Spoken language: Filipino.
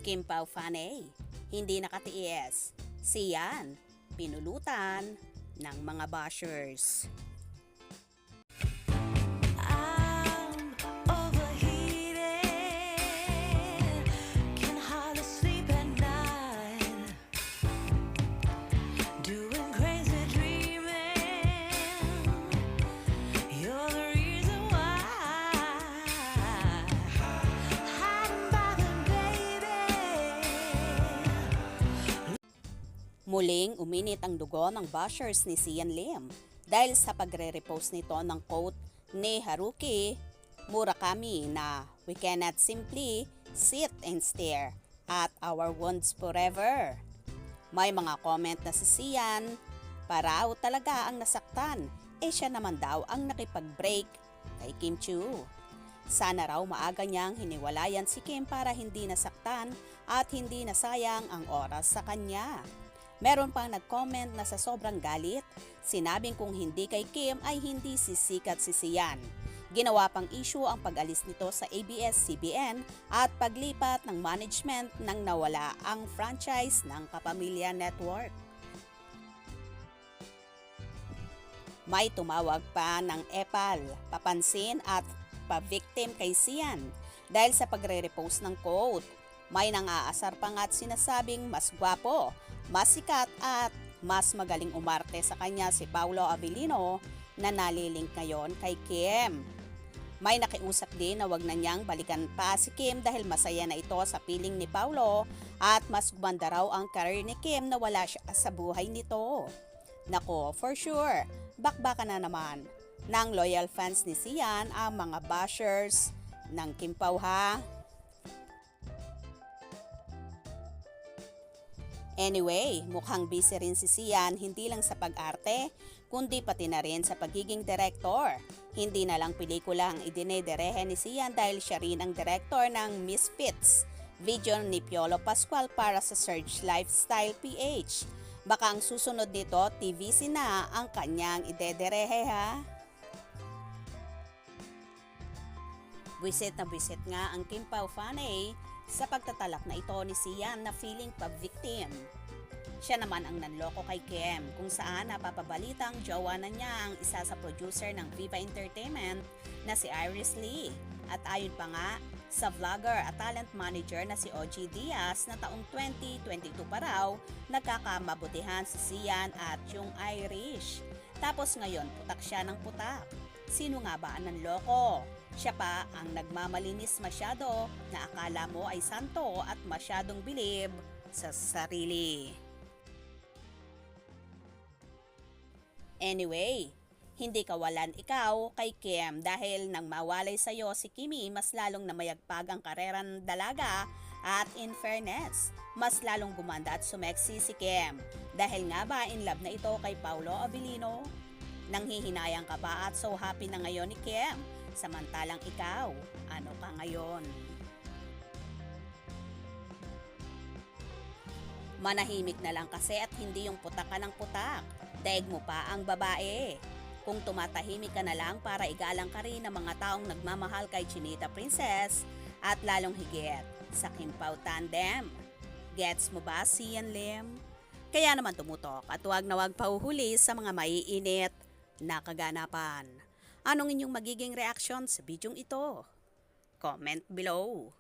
Kim Pao Fanay, hindi nakatiis. Siyan, pinulutan ng mga bashers. I'm overheated, can hardly sleep at night, doing crazy dreaming. You're the reason why. Hiding by the baby. Muling uminit ang dugo ng bashers ni Sian Lim dahil sa pagre-repost nito ng quote ni Haruki Murakami na "We cannot simply sit and stare at our wounds forever." May mga comment na si Sian, paraw talaga ang nasaktan, siya naman daw ang nakipag-break kay Kim Chiu. Sana raw maaga niyang hiniwalayan si Kim para hindi nasaktan at hindi nasayang ang oras sa kanya. Meron pang nag-comment na sa sobrang galit, sinabing kung hindi kay Kim ay hindi sisikat si Sian. Ginawa pang issue ang pag-alis nito sa ABS-CBN at paglipat ng management nang nawala ang franchise ng Kapamilya Network. May tumawag pa ng epal, papansin at pa-victim kay Sian dahil sa pagre-repost ng quote. May nang-aasar pa nga't sinasabing mas gwapo, mas sikat at mas magaling umarte sa kanya si Paolo Avellino na nalilink ngayon kay Kim. May nakiusap din na wag na niyang balikan pa si Kim dahil masaya na ito sa piling ni Paolo at mas gumanda raw ang career ni Kim na wala siya sa buhay nito. Nako, for sure, bakbaka na naman ng loyal fans ni Sian ang mga bashers ng Kim Pao ha. Anyway, mukhang busy rin si Sian hindi lang sa pag-arte, kundi pati na rin sa pagiging director. Hindi na lang pelikula ang idinederehe ni Sian dahil siya rin ang director ng Misfits, video ni Piolo Pascual para sa Surge Lifestyle PH. Baka ang susunod nito, TVC na ang kanyang idederehe ha. Buwisit na buwisit nga ang Kim Pao Fanay sa pagtatalak na ito ni Sian na feeling pa-victim. Siya naman ang nanloko kay Kim kung saan napapabalitang jowa na niya ang isa sa producer ng Viva Entertainment na si Iris Lee. At ayon pa nga sa vlogger at talent manager na si OG Diaz na taong 2022 pa raw nagkakamabutihan si Sian at yung Irish. Tapos ngayon putak siya ng putak. Sino nga ba ang nanloko? Siya pa ang nagmamalinis masyado na akala mo ay santo at masyadong bilib sa sarili. Anyway, hindi kawalan ikaw kay Kim dahil nang mawalay sa'yo si Kimi mas lalong namayagpag ang kareran dalaga at in fairness, mas lalong gumanda at sumeksi si Kim dahil nga ba in love na ito kay Paolo Avellino? Nanghihinayang ka ba at so happy na ngayon ni Kim? Samantalang ikaw, ano ka ngayon? Manahimik na lang kasi at hindi yung putak ka ng putak. Daig mo pa ang babae. Kung tumatahimik ka na lang para igalang ka rin ng mga taong nagmamahal kay Chinita Princess at lalong higit sa Kim Pao Tandem. Gets mo ba, Sian Lim? Kaya naman tumutok at huwag na huwag pahuhuli sa mga maiinit na kaganapan. Anong inyong magiging reaksyon sa bidyong ito? Comment below.